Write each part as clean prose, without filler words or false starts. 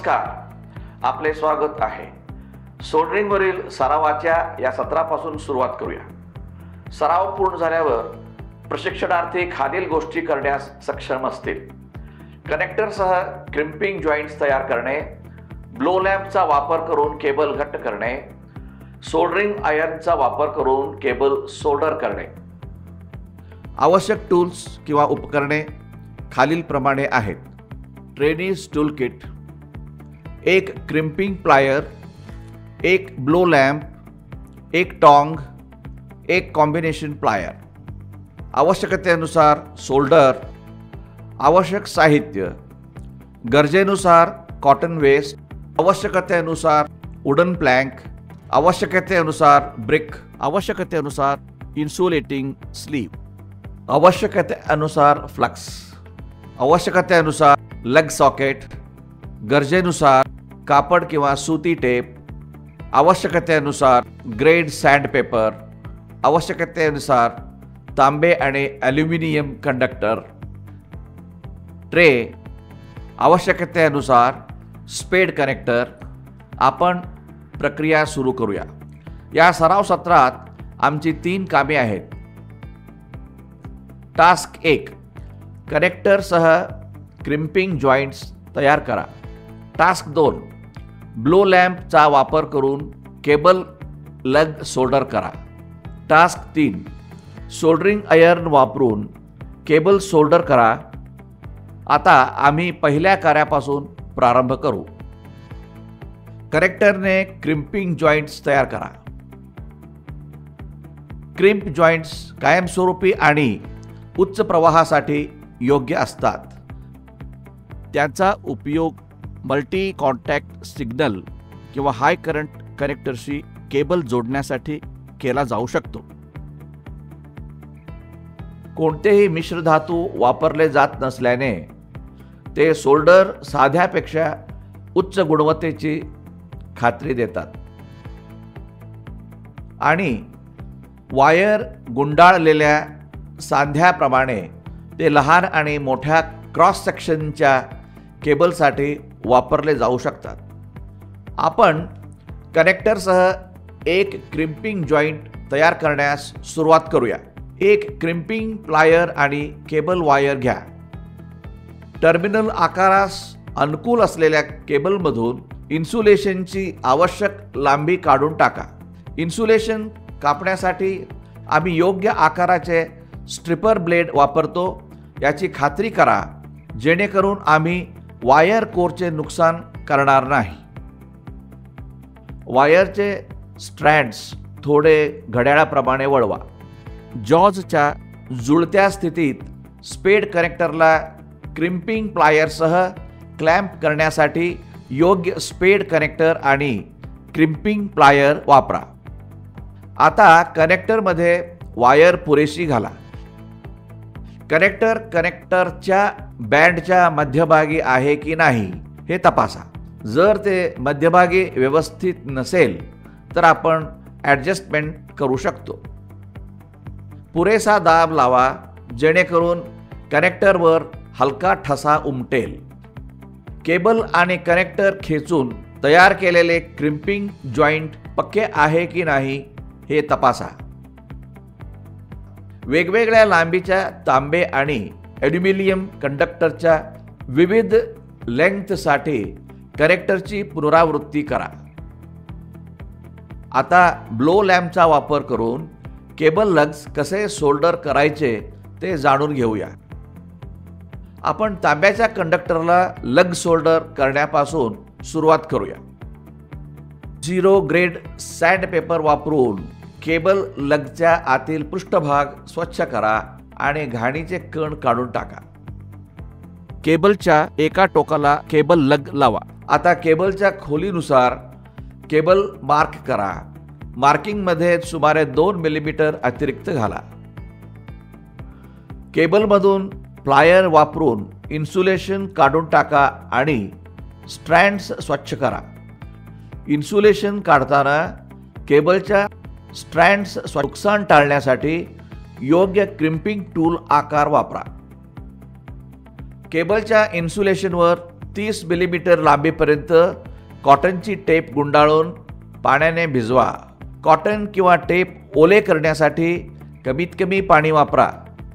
नमस्कार, आपले स्वागत आहे. सोल्डरिंगवरील सरावाच्या या सत्रापासून सुरुवात करूया. सराव पूर्ण झाल्यावर प्रशिक्षणार्थी खालील गोष्टी करण्यास सक्षम असतील: कनेक्टरसह क्रिम्पिंग जॉईंट्स तयार करणे, ब्लो लॅम्पचा वापर करून केबल घट्ट करणे, सोल्डरिंग आयर्नचा वापर करून केबल सोल्डर करणे. आवश्यक टूल्स किंवा उपकरणे खालीलप्रमाणे आहेत: ट्रेनीज टूल किट, एक क्रिम्पिंग प्लायर, एक ब्लो लॅम्प, एक टॉंग, एक कॉम्बिनेशन प्लायर. आवश्यकतेनुसार सोल्डर, आवश्यक साहित्य, गरजेनुसार कॉटन वेस्ट, आवश्यकतेनुसार वुडन प्लॅंक, आवश्यकतेनुसार ब्रिक, आवश्यकतेनुसार इन्सुलेटिंग स्लीव, आवश्यकतेनुसार फ्लक्स, आवश्यकतेनुसार लग सॉकेट, गरजेनुसार कापड किंवा सुती टेप, आवश्यकतेनुसार ग्रेड सँडपेपर, आवश्यकतेनुसार तांबे आणि ॲल्युमिनियम कंडक्टर, ट्रे, आवश्यकतेनुसार स्पेड कनेक्टर. आपण प्रक्रिया सुरू करूया. या सराव सत्रात आमची 3 कामे आहेत. टास्क 1, कनेक्टरसह क्रिम्पिंग जॉईंट्स तयार करा. टास्क 2, ब्लो लॅम्पचा वापर करून केबल लग सोल्डर करा. टास्क 3, सोल्डरिंग आयर्न वापरून केबल सोल्डर करा. आता आम्ही पहिल्या कार्यापासून प्रारंभ करू. कनेक्टरने क्रिम्पिंग जॉईंट्स तयार करा. क्रिम्प जॉईंट्स कायमस्वरूपी आणि उच्च प्रवाहासाठी योग्य असतात. त्यांचा उपयोग मल्टी कॉन्टॅक्ट सिग्नल किंवा हाय करंट कनेक्टरशी केबल जोडण्यासाठी केला जाऊ शकतो. कोणतेही मिश्रधातू वापरले जात नसल्याने ते सोल्डर साध्यापेक्षा उच्च गुणवत्तेची खात्री देतात आणि वायर गुंडाळलेल्या सांध्याप्रमाणे ते लहान आणि मोठ्या क्रॉस सेक्शनच्या केबलसाठी वापरले जाऊ शकतात. आपण कनेक्टरसह एक क्रिम्पिंग जॉईंट तयार करण्यास सुरुवात करूया. एक क्रिम्पिंग प्लायर आणि केबल वायर घ्या. टर्मिनल आकारास अनुकूल असलेल्या केबलमधून इन्सुलेशनची आवश्यक लांबी काढून टाका. इन्सुलेशन कापण्यासाठी आम्ही योग्य आकाराचे स्ट्रिपर ब्लेड वापरतो याची खात्री करा, जेणेकरून आम्ही वायर कोरचे नुकसान करणार नाही. वायरचे स्ट्रँड्स थोडे घड्याळाप्रमाणे वळवा. जॉजच्या जुळत्या स्थितीत स्पेड कनेक्टरला क्रिम्पिंग प्लायरसह क्लॅम्प करण्यासाठी योग्य स्पेड कनेक्टर आणि क्रिम्पिंग प्लायर वापरा. आता कनेक्टरमध्ये वायर पुरेशी घाला. कनेक्टरच्या बँडच्या मध्यभागी आहे की नाही हे तपासा. जर ते मध्यभागी व्यवस्थित नसेल तर आपण ॲडजस्टमेंट करू शकतो. पुरेसा दाब लावा, जेणेकरून कनेक्टरवर हलका ठसा उमटेल. केबल आणि कनेक्टर खेचून तयार केलेले क्रिम्पिंग जॉईंट पक्के आहे की नाही हे तपासा. वेगवेगळ्या लांबीच्या तांबे आणि ॲल्युमिनियम कंडक्टरच्या विविध लेंग्थसाठी कनेक्टरची पुनरावृत्ती करा. आता ब्लो लॅम्पचा वापर करून केबल लग्स कसे सोल्डर करायचे ते जाणून घेऊया. आपण तांब्याच्या कंडक्टरला लग सोल्डर करण्यापासून सुरुवात करूया. 0 ग्रेड सँडपेपर वापरून केबल लगच्या आतील पृष्ठभाग स्वच्छ करा आणि घाणीचे कण काढून टाका. केबलच्या एका टोकाला केबल लग लावा. आता केबलच्या खोलीनुसार केबल मार्क करा. मार्किंगमध्ये सुमारे 2 मिलीमीटर अतिरिक्त घाला. केबलमधून प्लायर वापरून इन्सुलेशन काढून टाका आणि स्ट्रँड्स स्वच्छ करा. इन्सुलेशन काढताना केबलच्या स्ट्रँड्स नुकसान टाळण्यासाठी योग्य क्रिम्पिंग टूल आकार वापरा. केबलच्या इन्सुलेशनवर 30 मिलीमीटर लांबीपर्यंत कॉटनची टेप गुंडाळून पाण्याने भिजवा। कॉटन किंवा टेप ओले करण्यासाठी कमीत कमी पाणी वापरा।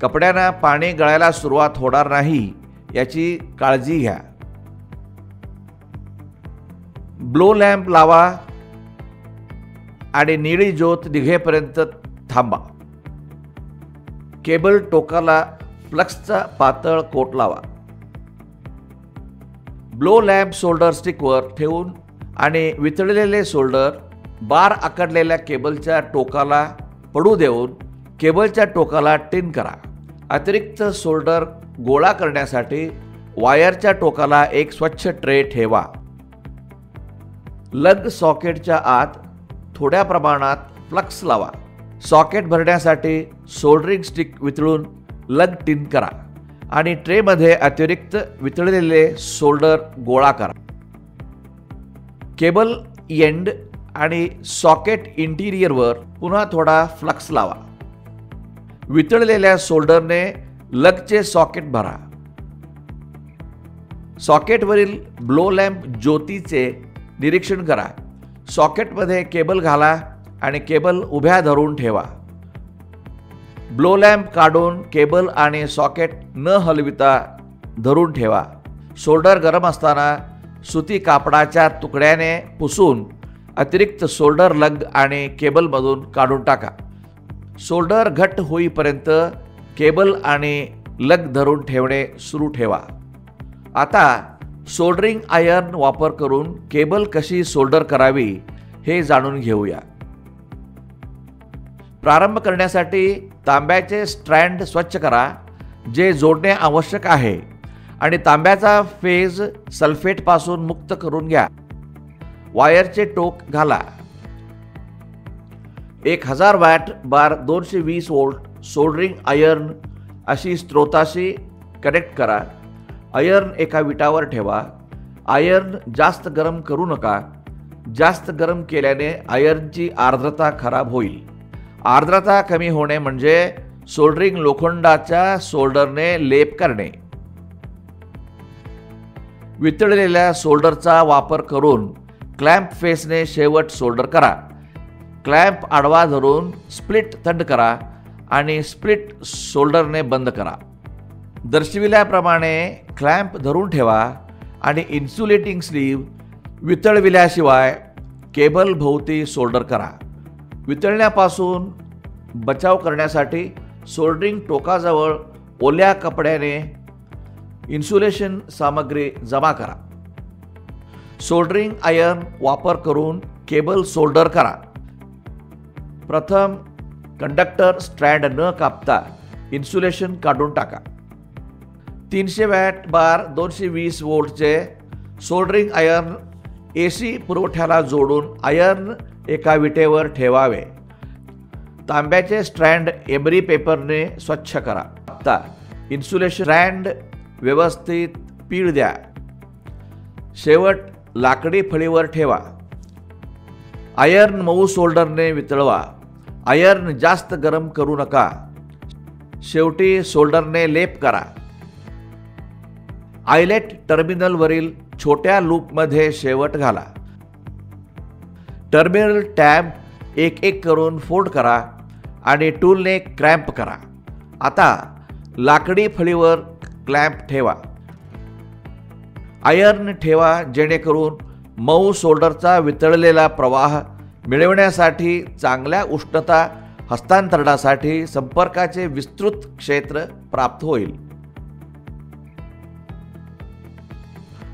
कपड्यांना पाणी गळायला सुरुवात होणार नाही याची काळजी घ्या। ब्लो लॅम्प लावा आणि निळी ज्योत निघेपर्यंत थांबा। केबल टोकाला फ्लक्सचा पातळ कोट लावा। ब्लो लॅम्प सोल्डर स्टिकवर ठेवून आणि वितळलेले सोल्डर बार आखडलेल्या केबलच्या टोकाला पडू देऊन केबलच्या टोकाला टिन करा। अतिरिक्त सोल्डर गोळा करण्यासाठी वायरच्या टोकाला एक स्वच्छ ट्रे ठेवा। लग सॉकेटच्या आत थोड्या प्रमाणात फ्लक्स लावा। सॉकेट भरण्यासाठी सोल्डरिंग स्टिक वितळून लग टिन करा आणि ट्रेमध्ये अतिरिक्त वितळलेले सोल्डर गोळा करा। केबल एंड आणि सॉकेट इंटिरियरवर पुन्हा थोडा फ्लक्स लावा। वितळलेल्या सोल्डरने लगचे सॉकेट भरा। सॉकेटवरील ब्लो लॅम्प ज्योतीचे निरीक्षण करा। सॉकेटमध्ये केबल घाला आणि केबल उभ्या धरून ठेवा। ब्लो लॅम्प काढून केबल आणि सॉकेट न हलविता धरून ठेवा। सोल्डर गरम असताना सुती कापडाच्या तुकड्याने पुसून अतिरिक्त सोल्डर लग आणि केबलमधून काढून टाका। सोल्डर घट्ट होईपर्यंत केबल आणि लग धरून ठेवणे सुरू ठेवा। आता सोल्डरिंग आयर्न वापर करून केबल कशी सोल्डर करावी हे जाणून घेऊया। प्रारंभ करण्यासाठी तांब्याचे स्ट्रँड स्वच्छ करा जे जोडणे आवश्यक आहे आणि तांब्याचा फेज सल्फेटपासून मुक्त करून घ्या। वायरचे टोक घाला। 1000 वॅट बार 220 व्होल्ट सोल्डरिंग आयर्न अशी स्त्रोताशी कनेक्ट करा। आयर्न एका विटावर ठेवा। आयर्न जास्त गरम करू नका। जास्त गरम केल्याने आयर्नची आर्द्रता खराब होईल। आर्द्रता कमी होणे म्हणजे सोल्डरिंग लोखंडाच्या सोल्डरने लेप करणे। वितळलेल्या सोल्डरचा वापर करून क्लॅम्प फेसने शेवट सोल्डर करा। क्लॅम्प आडवा धरून स्प्लिट थंड करा आणि स्प्लिट सोल्डरने बंद करा। दर्शविल्याप्रमाणे क्लॅम्प धरून ठेवा आणि इन्सुलेटिंग स्लीव्ह वितळविल्याशिवाय केबल भोवती सोल्डर करा। वितळण्यापासून बचाव करण्यासाठी सोल्डरिंग टोकाजवळ ओल्या कपड्याने इन्सुलेशन सामग्री जमा करा। सोल्डरिंग आयर्न वापर करून केबल सोल्डर करा। प्रथम कंडक्टर स्ट्रँड न कापता इन्सुलेशन काढून टाका। 300 वॅट बार 220 व्होल्टचे सोल्डरिंग आयर्न AC पुरवठ्याला जोडून आयर्न एका विटेवर ठेवावे। तांब्याचे स्ट्रँड एमरी पेपरने स्वच्छ करा। आता इन्सुलेशन स्ट्रँड व्यवस्थित पीळ द्या। शेवट लाकडी फळीवर ठेवा। आयर्न मऊ सोल्डरने वितळवा। आयर्न जास्त गरम करू नका। शेवटी सोल्डरने लेप करा। आयलेट टर्मिनलवरील छोट्या लूपमध्ये शेवट घाला। टर्मिनल टॅब एक एक करून फोल्ड करा आणि टूलने क्रॅम्प करा। आता लाकडी फळीवर क्लॅम्प ठेवा। आयर्न ठेवा जेणेकरून मऊ सोल्डरचा वितळलेला प्रवाह मिळवण्यासाठी चांगल्या उष्णता हस्तांतरणासाठी संपर्काचे विस्तृत क्षेत्र प्राप्त होईल।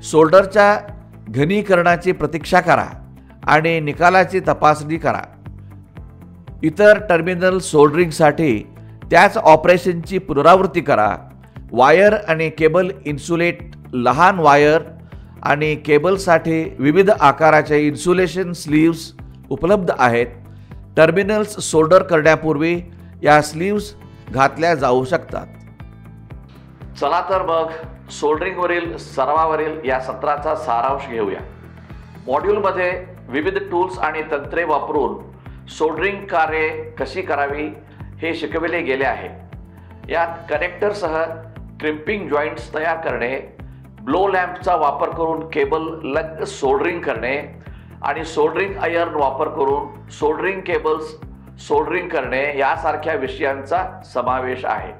सोल्डरच्या घनीकरणाची प्रतीक्षा करा आणि निकालाची तपासणी करा। इतर टर्मिनल सोल्डरिंगसाठी त्याच ऑपरेशनची पुनरावृत्ती करा। वायर आणि केबल इन्सुलेट लहान वायर आणि केबलसाठी विविध आकाराचे इन्सुलेशन स्लीव्स उपलब्ध आहेत। टर्मिनल्स सोल्डर करण्यापूर्वी या स्लीव्स घातल्या जाऊ शकतात। चला तर मग सोल्डरिंगवरील सरावावरील या सत्राचा सारांश घेऊया। मॉड्यूलमध्ये विविध टूल्स आणि तंत्रे वापरून सोल्डरिंग कार्य कशी करावी हे शिकविले गेले आहे। यात कनेक्टरसह क्रिम्पिंग जॉईंट्स तयार करणे, ब्लो लॅम्पचा वापर करून केबल लग सोल्डरिंग करणे आणि सोल्डरिंग आयर्न वापर करून सोल्डरिंग केबल्स सोल्डरिंग करणे यासारख्या विषयांचा समावेश आहे.